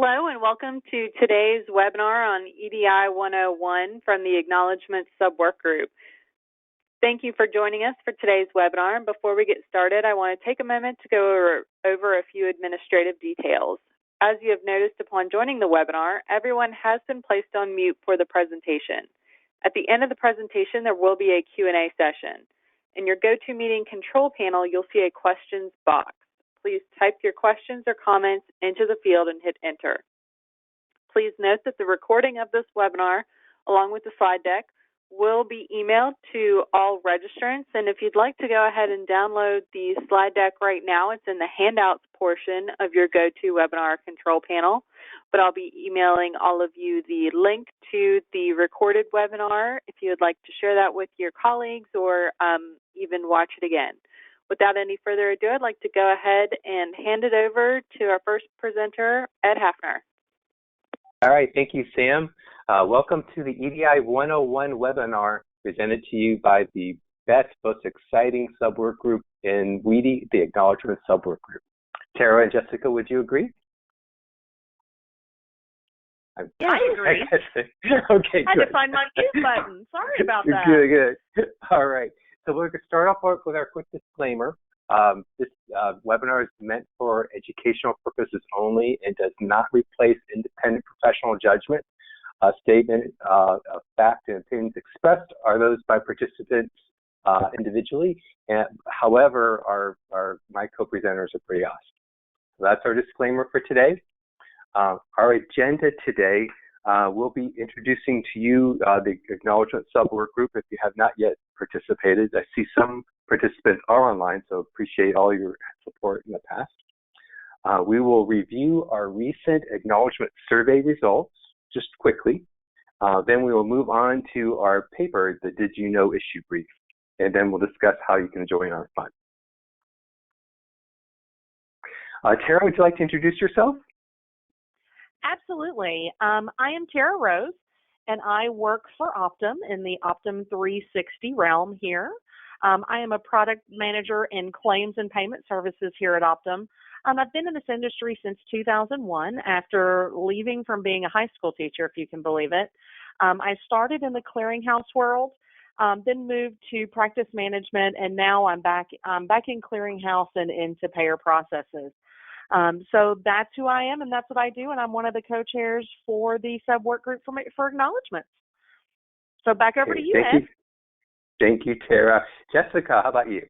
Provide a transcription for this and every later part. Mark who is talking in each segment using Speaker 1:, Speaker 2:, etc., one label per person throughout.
Speaker 1: Hello and welcome to today's webinar on EDI 101 from the Acknowledgements subwork group. Thank you for joining us for today's webinar. Before we get started, I want to take a moment to go over a few administrative details. As you have noticed upon joining the webinar, everyone has been placed on mute for the presentation. At the end of the presentation, there will be a Q&A session. In your GoToMeeting control panel, you'll see a questions box. Please type your questions or comments into the field and hit enter. Please note that the recording of this webinar, along with the slide deck, will be emailed to all registrants. And if you'd like to go ahead and download the slide deck right now, it's in the handouts portion of your GoToWebinar control panel. But I'll be emailing all of you the link to the recorded webinar if you would like to share that with your colleagues or even watch it again. Without any further ado, I'd like to go ahead and hand it over to our first presenter, Ed Hafner.
Speaker 2: All right, thank you, Sam. Welcome to the EDI 101 webinar presented to you by the best, most exciting subwork group in WEDI, the Acknowledgement subwork group. Tara and Jessica, would you agree?
Speaker 3: Yeah, I agree.
Speaker 2: Okay,
Speaker 3: I had
Speaker 2: good.
Speaker 3: to find my mute button. Sorry about that.
Speaker 2: Good. All right. So we're going to start off with our quick disclaimer. This webinar is meant for educational purposes only and does not replace independent professional judgment. Statement of fact and opinions expressed are those by participants individually. And however, my co-presenters are pretty awesome. So that's our disclaimer for today. Our agenda today, we'll be introducing to you the Acknowledgement subwork group if you have not yet participated. I see some participants are online, so appreciate all your support in the past. We will review our recent acknowledgement survey results just quickly. Then we will move on to our paper, the Did You Know issue brief, and then we'll discuss how you can join our fund. Tara, would you like to introduce yourself?
Speaker 3: Absolutely. I am Tara Rose, and I work for Optum in the Optum 360 realm here. I am a product manager in claims and payment services here at Optum. I've been in this industry since 2001 after leaving from being a high school teacher, if you can believe it. I started in the clearinghouse world, then moved to practice management, and now I'm back in clearinghouse and into payer processes. So that's who I am, and that's what I do, and I'm one of the co-chairs for the subwork group for acknowledgements. So back over to you, Ed.
Speaker 2: Thank you, Tara. Jessica, how about you?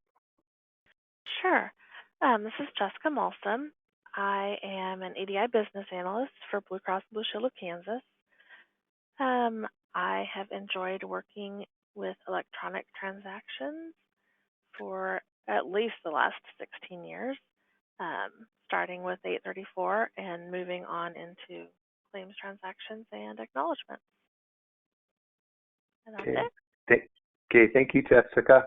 Speaker 4: Sure. This is Jessica Malston. I am an EDI business analyst for Blue Cross Blue Shield of Kansas. I have enjoyed working with electronic transactions for at least the last 16 years. Starting with 834 and moving on into claims transactions and acknowledgements. And that's it.
Speaker 2: Okay, thank you, Jessica.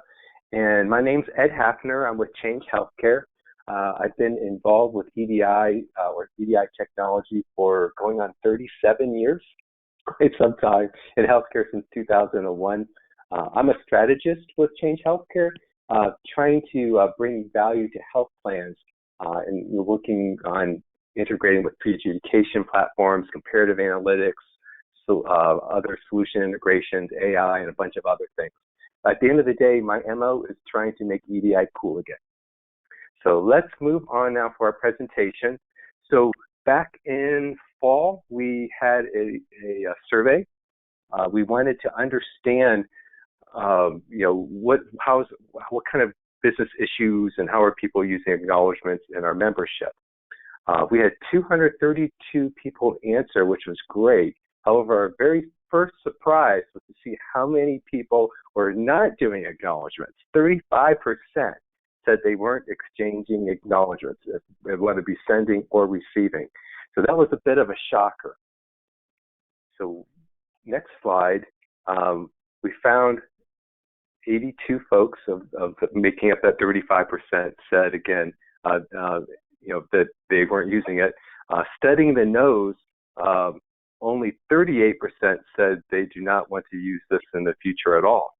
Speaker 2: And my name's Ed Hafner. I'm with Change Healthcare. I've been involved with EDI or EDI technology for going on 37 years, quite some time, in healthcare since 2001. I'm a strategist with Change Healthcare, trying to bring value to health plans. And we're working on integrating with pre-adjudication platforms, comparative analytics, so other solution integrations, AI, and a bunch of other things. At the end of the day, my MO is trying to make EDI cool again. So let's move on now for our presentation. So back in fall, we had a survey. We wanted to understand, what kind of business issues and how are people using acknowledgements in our membership. We had 232 people answer, which was great. However, our very first surprise was to see how many people were not doing acknowledgements. 35% said they weren't exchanging acknowledgements, whether it be sending or receiving. So that was a bit of a shocker. So next slide, we found 82 folks of making up that 35% said again, that they weren't using it. Studying the no's, only 38% said they do not want to use this in the future at all.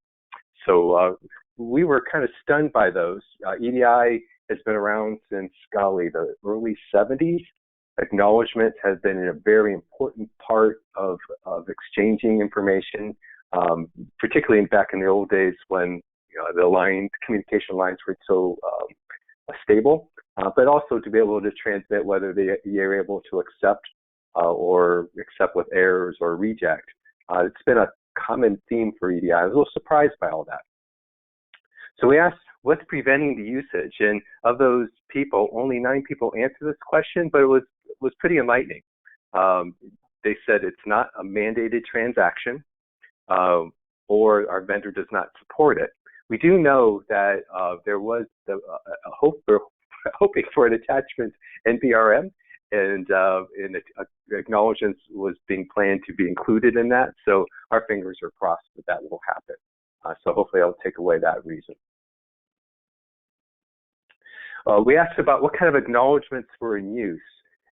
Speaker 2: So we were kind of stunned by those. EDI has been around since, golly, the early 70s. Acknowledgements has been a very important part of exchanging information, particularly back in the old days when the communication lines were so stable, but also to be able to transmit whether you're able to accept or accept with errors or reject. It's been a common theme for EDI. I was a little surprised by all that. So we asked, what's preventing the usage? And of those people, only 9 people answered this question, but it was pretty enlightening. They said it's not a mandated transaction, or our vendor does not support it. We do know that there was hoping for an attachment NPRM, and acknowledgements was being planned to be included in that. So our fingers are crossed that will happen. So hopefully I'll take away that reason. We asked about what kind of acknowledgements were in use,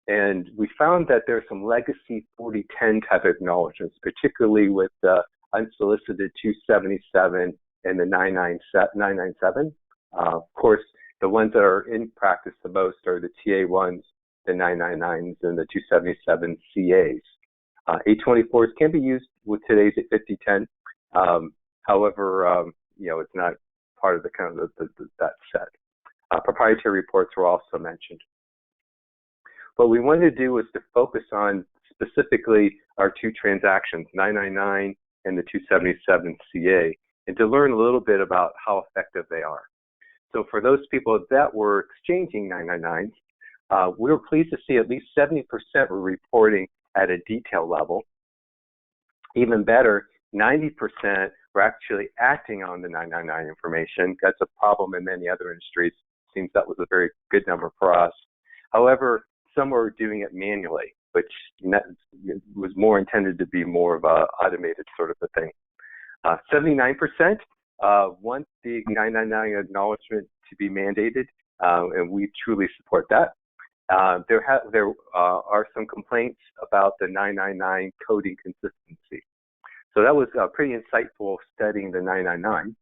Speaker 2: and we found that there's some legacy 4010 type acknowledgements, particularly with the Unsolicited 277 and the 997. Of course, the ones that are in practice the most are the TA1s, the 999s, and the 277 CAs. 824s can be used with today's 5010. However, it's not part of the kind of that set. Proprietary reports were also mentioned. What we wanted to do was to focus on specifically our 2 transactions, 999 and the 277 CA, and to learn a little bit about how effective they are. So for those people that were exchanging 999s, we were pleased to see at least 70% were reporting at a detail level. Even better, 90% were actually acting on the 999 information. That's a problem in many other industries. Seems that was a very good number for us. However, some were doing it manually, which was more intended to be more of a automated sort of a thing. 79% want the 999 acknowledgement to be mandated, and we truly support that. There are some complaints about the 999 coding consistency. So that was pretty insightful studying the 999.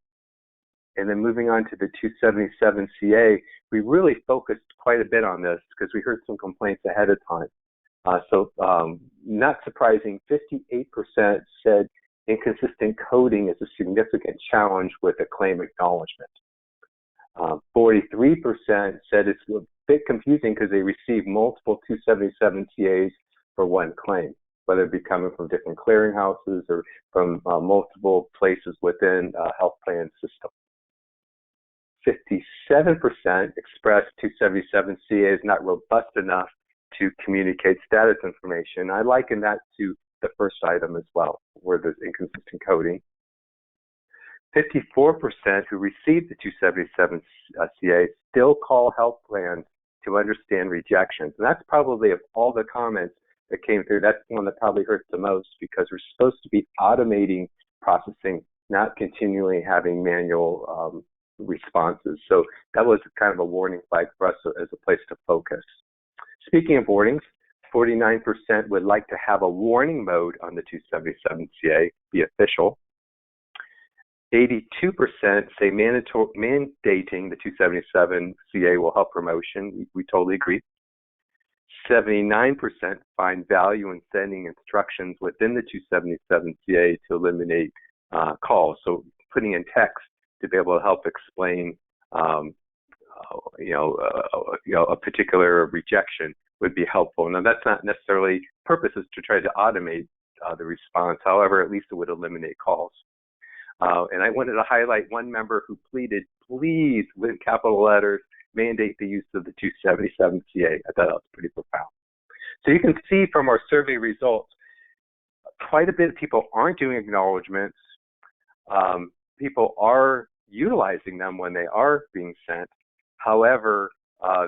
Speaker 2: And then moving on to the 277 CA, we really focused quite a bit on this because we heard some complaints ahead of time. So not surprising, 58% said inconsistent coding is a significant challenge with a claim acknowledgement. 43% said it's a bit confusing because they receive multiple 277 CAs for one claim, whether it be coming from different clearinghouses or from multiple places within a health plan system. 57% expressed 277 CA is not robust enough to communicate status information. I liken that to the first item as well, where there's inconsistent coding. 54% who received the 277 CA still call health plans to understand rejections. And that's probably, of all the comments that came through, that's the one that probably hurts the most, because we're supposed to be automating processing, not continually having manual responses. So that was kind of a warning flag for us as a place to focus. Speaking of warnings, 49% would like to have a warning mode on the 277 CA be official. 82% say mandating the 277 CA will help promotion. We totally agree. 79% find value in sending instructions within the 277 CA to eliminate calls. So putting in text to be able to help explain, a particular rejection would be helpful. Now, that's not necessarily purposes to try to automate the response. However, at least it would eliminate calls. And I wanted to highlight one member who pleaded, please, with capital letters, mandate the use of the 277 CA. I thought that was pretty profound. So you can see from our survey results, quite a bit of people aren't doing acknowledgements. People are utilizing them when they are being sent. However,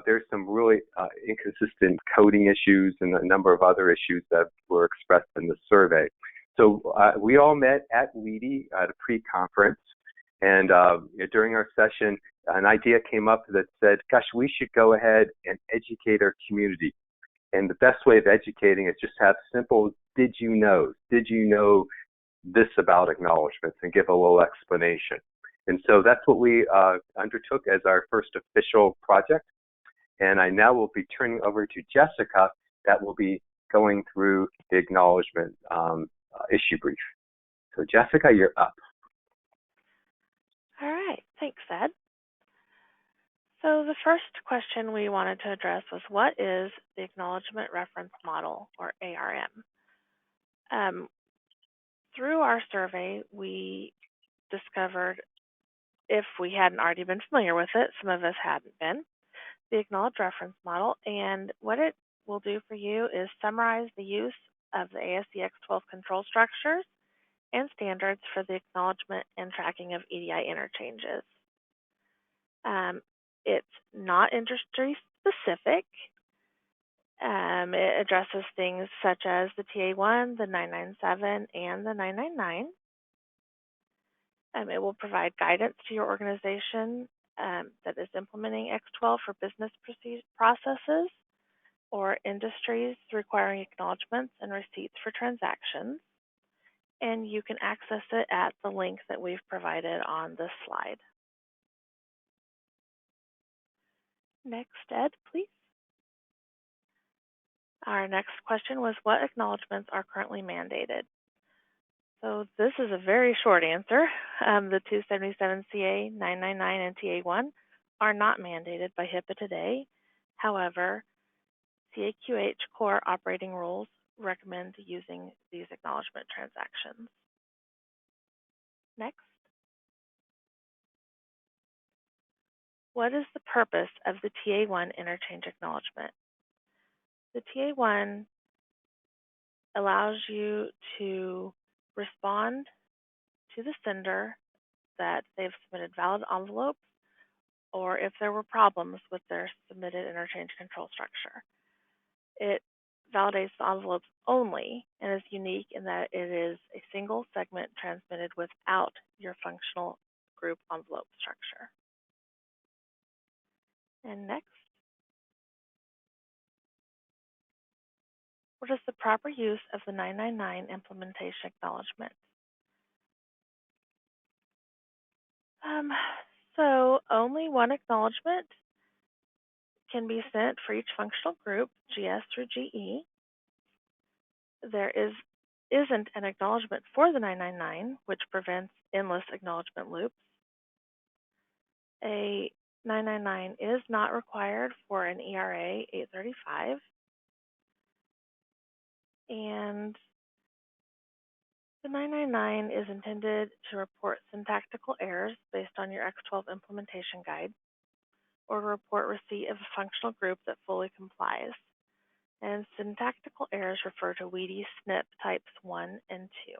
Speaker 2: there's some really inconsistent coding issues and a number of other issues that were expressed in the survey. So we all met at WEDI at a pre-conference, and during our session, an idea came up that said, gosh, we should go ahead and educate our community. And the best way of educating is just have simple, did you know? Did you know this about acknowledgements, and give a little explanation. And so that's what we undertook as our first official project. And I now will be turning over to Jessica that will be going through the acknowledgement issue brief. So Jessica, you're up.
Speaker 4: All right, thanks, Ed. So the first question we wanted to address was, what is the Acknowledgement Reference Model, or ARM? Through our survey, we discovered, if we hadn't already been familiar with it, some of us hadn't been, the Acknowledge Reference Model, and what it will do for you is summarize the use of the ASC X12 control structures and standards for the acknowledgement and tracking of EDI interchanges. It's not industry specific. It addresses things such as the TA1, the 997, and the 999. It will provide guidance to your organization that is implementing X12 for business processes or industries requiring acknowledgements and receipts for transactions. And you can access it at the link that we've provided on this slide. Next, Ed, please. Our next question was, what acknowledgements are currently mandated? So this is a very short answer. The 277CA, 999, and TA1 are not mandated by HIPAA today. However, CAQH core operating rules recommend using these acknowledgement transactions. Next. What is the purpose of the TA1 interchange acknowledgement? The TA1 allows you to respond to the sender that they've submitted valid envelopes, or if there were problems with their submitted interchange control structure. It validates the envelopes only and is unique in that it is a single segment transmitted without your functional group envelope structure. And next, what is the proper use of the 999 implementation acknowledgement? So only one acknowledgement can be sent for each functional group, GS through GE. There isn't an acknowledgement for the 999, which prevents endless acknowledgement loops. A 999 is not required for an ERA 835. And the 999 is intended to report syntactical errors based on your X12 implementation guide, or to report receipt of a functional group that fully complies. And syntactical errors refer to WEDI SNP types 1 and 2.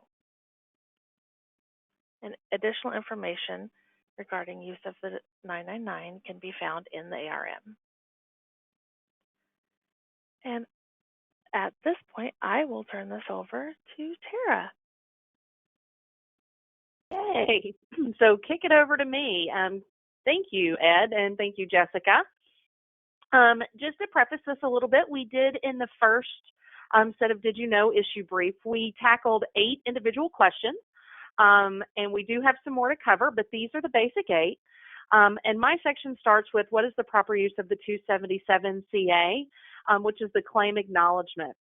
Speaker 4: And additional information regarding use of the 999 can be found in the ARM. And at this point, I will turn this over to Tara.
Speaker 3: Yay. So kick it over to me. Thank you, Ed, and thank you, Jessica. Just to preface this a little bit, we did in the first set of Did You Know issue brief, we tackled 8 individual questions, and we do have some more to cover, but these are the basic 8. And my section starts with, what is the proper use of the 277CA, which is the claim acknowledgement.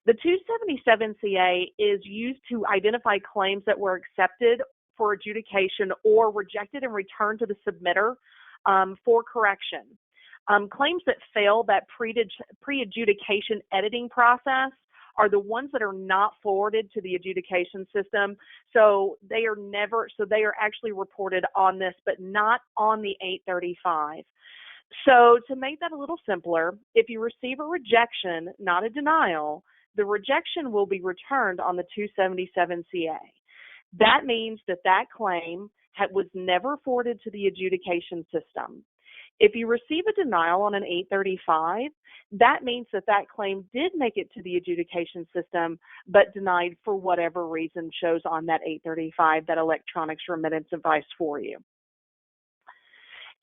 Speaker 3: The 277CA is used to identify claims that were accepted for adjudication or rejected and returned to the submitter for correction. Claims that fail that pre-adjudication editing process are the ones that are not forwarded to the adjudication system. So they are actually reported on this, but not on the 835. So to make that a little simpler, if you receive a rejection, not a denial, the rejection will be returned on the 277CA. That means that that claim was never forwarded to the adjudication system. If you receive a denial on an 835, that means that that claim did make it to the adjudication system, but denied for whatever reason shows on that 835, that electronics remittance device for you.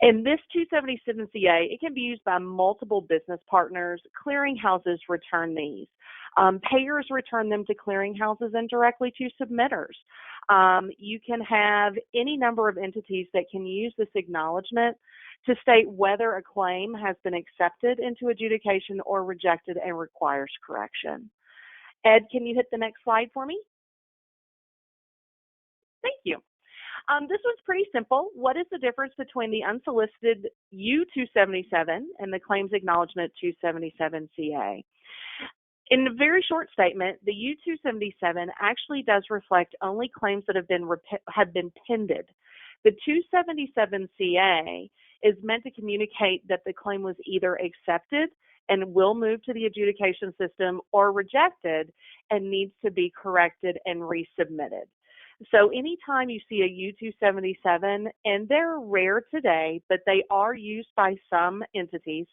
Speaker 3: And this 277CA, it can be used by multiple business partners. Clearinghouses return these. Payers return them to clearinghouses and directly to submitters. You can have any number of entities that can use this acknowledgement to state whether a claim has been accepted into adjudication or rejected and requires correction. Ed, can you hit the next slide for me? Thank you. This one's pretty simple. What is the difference between the unsolicited U-277 and the Claims Acknowledgement 277-CA? In a very short statement, the U-277 actually does reflect only claims that have been pended. The 277-CA is meant to communicate that the claim was either accepted and will move to the adjudication system or rejected and needs to be corrected and resubmitted. So anytime you see a U-277, and they're rare today, but they are used by some entities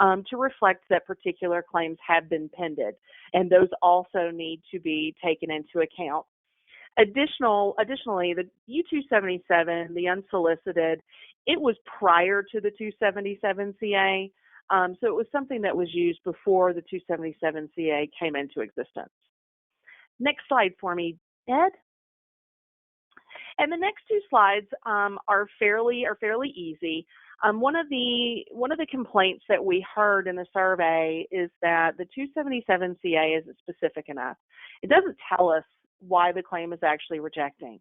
Speaker 3: to reflect that particular claims have been pended, and those also need to be taken into account. Additionally, the U-277, the unsolicited, it was prior to the 277-CA, so it was something that was used before the 277-CA came into existence. Next slide for me, Ed. And the next two slides are fairly easy. One of the complaints that we heard in the survey is that the 277-CA isn't specific enough. It doesn't tell us why the claim is actually rejecting.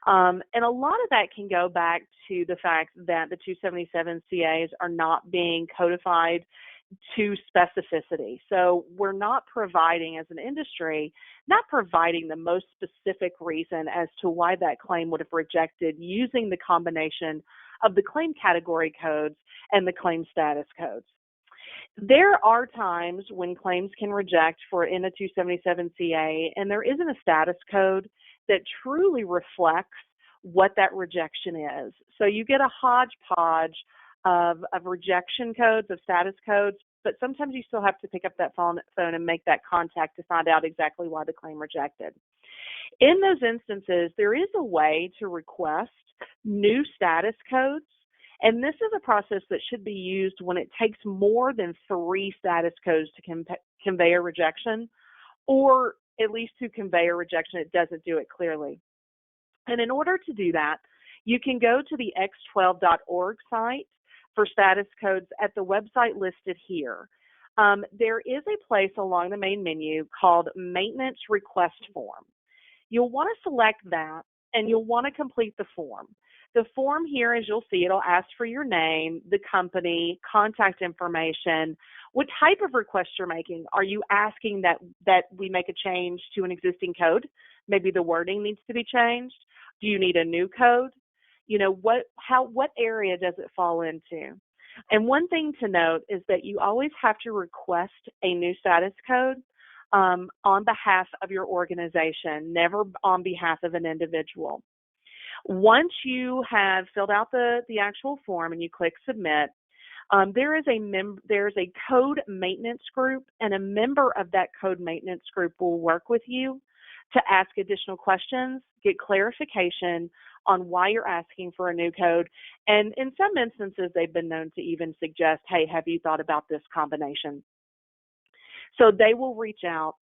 Speaker 3: And a lot of that can go back to the fact that the 277-CAs are not being codified to specificity. So we're not providing, as an industry, not providing the most specific reason as to why that claim would have rejected using the combination of the claim category codes and the claim status codes. There are times when claims can reject in a 277-CA, and there isn't a status code that truly reflects what that rejection is. So you get a hodgepodge of rejection codes, of status codes, but sometimes you still have to pick up that phone and make that contact to find out exactly why the claim rejected. In those instances, there is a way to request new status codes, and this is a process that should be used when it takes more than 3 status codes to convey a rejection, or at least to convey a rejection, it doesn't do it clearly. And in order to do that, you can go to the x12.org site for status codes at the website listed here. There is a place along the main menu called Maintenance Request Form. You'll want to select that, and you'll want to complete the form. The form here, as you'll see, it'll ask for your name, the company, contact information, what type of request you're making. Are you asking that we make a change to an existing code? Maybe the wording needs to be changed. Do you need a new code? You know, what area does it fall into? And one thing to note is that you always have to request a new status code on behalf of your organization, never on behalf of an individual. Once you have filled out the actual form and you click submit, there is a code maintenance group, and a member of that code maintenance group will work with you to ask additional questions, get clarification on why you're asking for a new code. And in some instances, they've been known to even suggest, hey, have you thought about this combination? So they will reach out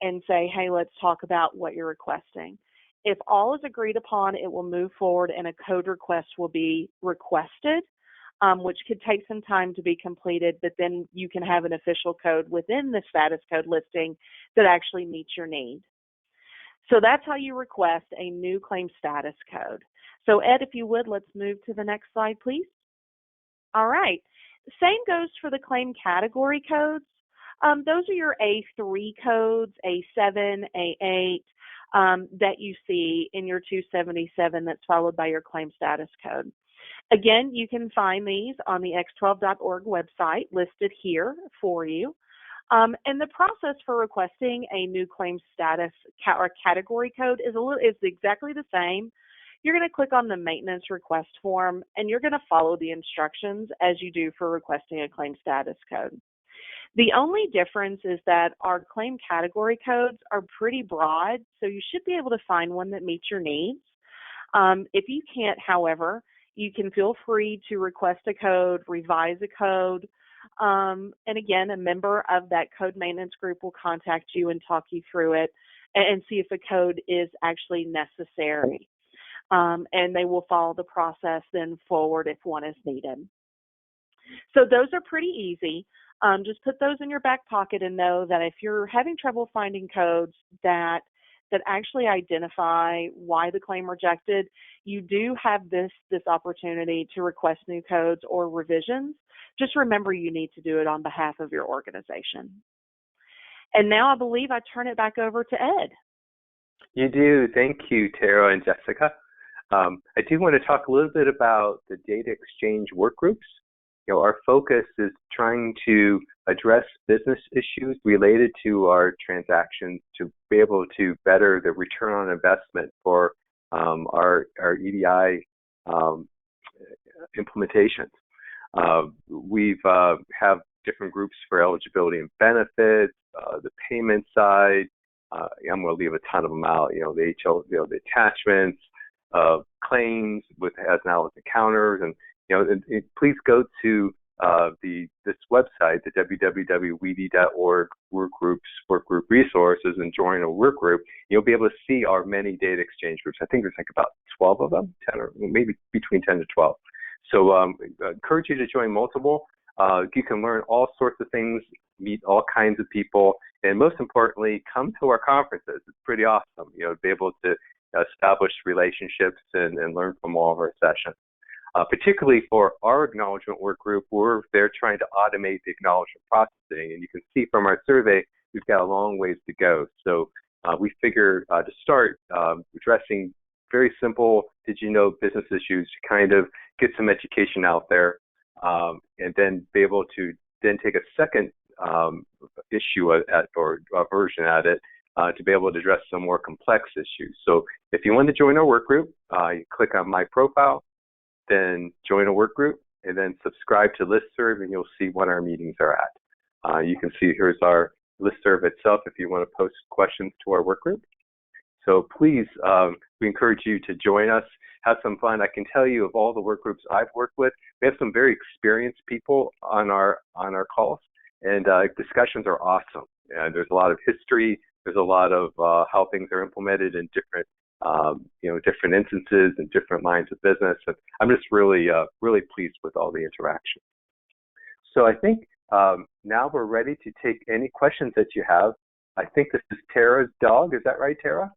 Speaker 3: and say, hey, let's talk about what you're requesting. If all is agreed upon, it will move forward and a code request will be requested, which could take some time to be completed, but then you can have an official code within the status code listing that actually meets your need. So that's how you request a new claim status code. So Ed, if you would, let's move to the next slide, please. All right. Same goes for the claim category codes. Those are your A3 codes, A7, A8, that you see in your 277 that's followed by your claim status code. Again, you can find these on the x12.org website listed here for you. And the process for requesting a new claim status or category code is exactly the same. You're going to click on the maintenance request form, and you're going to follow the instructions as you do for requesting a claim status code. The only difference is that our claim category codes are pretty broad, so you should be able to find one that meets your needs. If you can't, however, you can feel free to request a code, revise a code, and again, a member of that code maintenance group will contact you and talk you through it and see if a code is actually necessary. And they will follow the process then forward if one is needed. So those are pretty easy. Just put those in your back pocket and know that if you're having trouble finding codes that actually identify why the claim rejected, you do have this opportunity to request new codes or revisions. Just remember you need to do it on behalf of your organization. And now I believe I turn it back over to Ed.
Speaker 2: You do. Thank you, Tara and Jessica. I do want to talk a little bit about the data exchange work groups. Our focus is trying to address business issues related to our transactions to be able to better the return on investment for our EDI implementations. We've have different groups for eligibility and benefits, the payment side. I'm going to leave a ton of them out. The the attachments, claims as now with encounters, and please go to this website, the www.weed.org work group resources, and join a work group. You'll be able to see our many data exchange groups. I think there's like about 12 of them, 10 or maybe between 10 to 12. So I encourage you to join multiple. You can learn all sorts of things, meet all kinds of people, and most importantly, come to our conferences. It's pretty awesome, be able to establish relationships and learn from all of our sessions. Particularly for our acknowledgement work group, we're there trying to automate the acknowledgement processing. And you can see from our survey, we've got a long ways to go. So we figure to start addressing very simple, did you know, business issues to kind of get some education out there, and then be able to then take a second issue or a version at it to be able to address some more complex issues. So if you want to join our work group, you click on my profile, then join a work group, and then subscribe to listserv, and you'll see when our meetings are at. You can see here's our listserv itself if you want to post questions to our work group. So please, we encourage you to join us, have some fun. I can tell you of all the work groups I've worked with, we have some very experienced people on our calls, and discussions are awesome. And there's a lot of history. There's a lot of how things are implemented in different different instances and different lines of business. And I'm just really pleased with all the interaction. So I think now we're ready to take any questions that you have. I think this is Tara's dog. Is that right, Tara?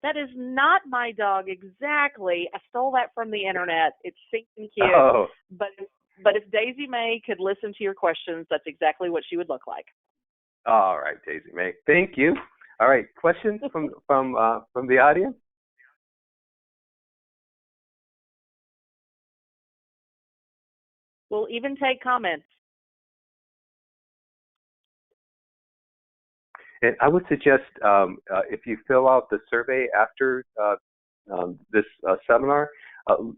Speaker 3: That is not my dog exactly. I stole that from the internet. It's Sink and Cute.
Speaker 2: Oh.
Speaker 3: But if Daisy May could listen to your questions, that's exactly what she would look like.
Speaker 2: All right, Daisy May. Thank you. All right, questions from the audience?
Speaker 3: We'll even take comments.
Speaker 2: And I would suggest if you fill out the survey after this seminar,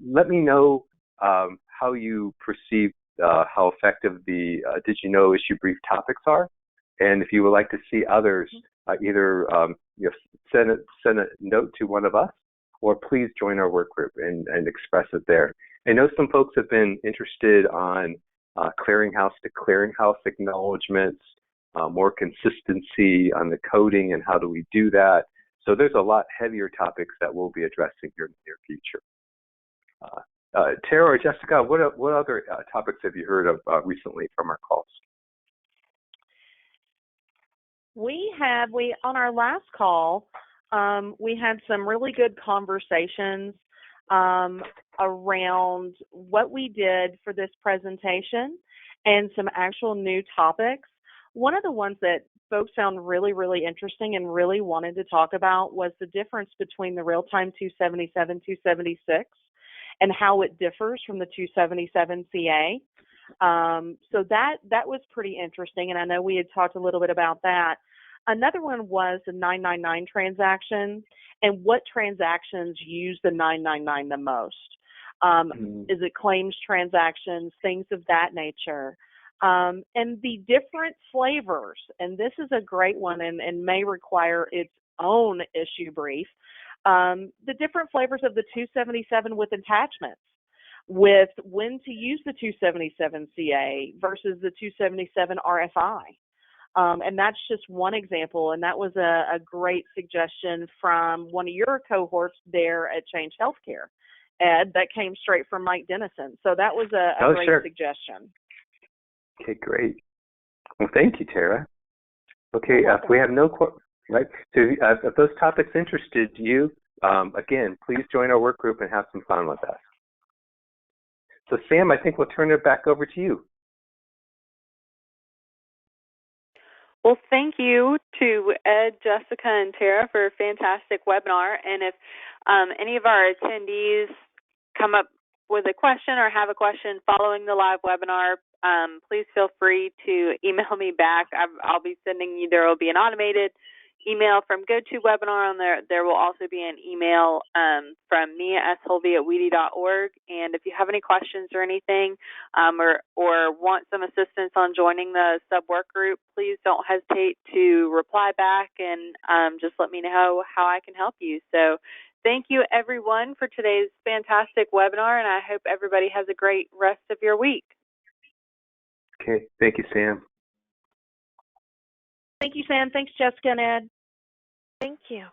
Speaker 2: let me know how you perceive how effective the Did You Know issue brief topics are. And if you would like to see others, either send a note to one of us, or please join our work group and express it there. I know some folks have been interested on clearinghouse to clearinghouse acknowledgements, more consistency on the coding and how do we do that. So there's a lot heavier topics that we'll be addressing here in the near future. Tara or Jessica, what other topics have you heard of recently from our calls?
Speaker 3: We on our last call, we had some really good conversations around what we did for this presentation and some actual new topics. One of the ones that folks found really, really interesting and really wanted to talk about was the difference between the real-time 277, 276 and how it differs from the 277 CA. So that was pretty interesting, and I know we had talked a little bit about that. Another one was the 999 transaction and what transactions use the 999 the most. Is it claims transactions, things of that nature? And the different flavors, and this is a great one and may require its own issue brief, the different flavors of the 277 with attachments, with when to use the 277 CA versus the 277 RFI. And that's just one example, and that was a great suggestion from one of your cohorts there at Change Healthcare. Ed, that came straight from Mike Dennison. So that was a great suggestion.
Speaker 2: Okay, great. Well, thank you, Tara. Okay, if we have no right. So if those topics interested you, again, please join our work group and have some fun with us. So Sam, I think we'll turn it back over to you.
Speaker 1: Well, thank you to Ed, Jessica, and Tara for a fantastic webinar. And if any of our attendees come up with a question or have a question following the live webinar, please feel free to email me back. I'll be sending you, there will be an automated email from GoToWebinar on there. There will also be an email from me at sholvey@weedy.org. And if you have any questions or anything, or want some assistance on joining the sub work group, please don't hesitate to reply back and just let me know how I can help you. So thank you, everyone, for today's fantastic webinar, and I hope everybody has a great rest of your week.
Speaker 2: Okay, thank you, Sam.
Speaker 3: Thank you, Sam. Thanks, Jessica and Ed.
Speaker 4: Thank you.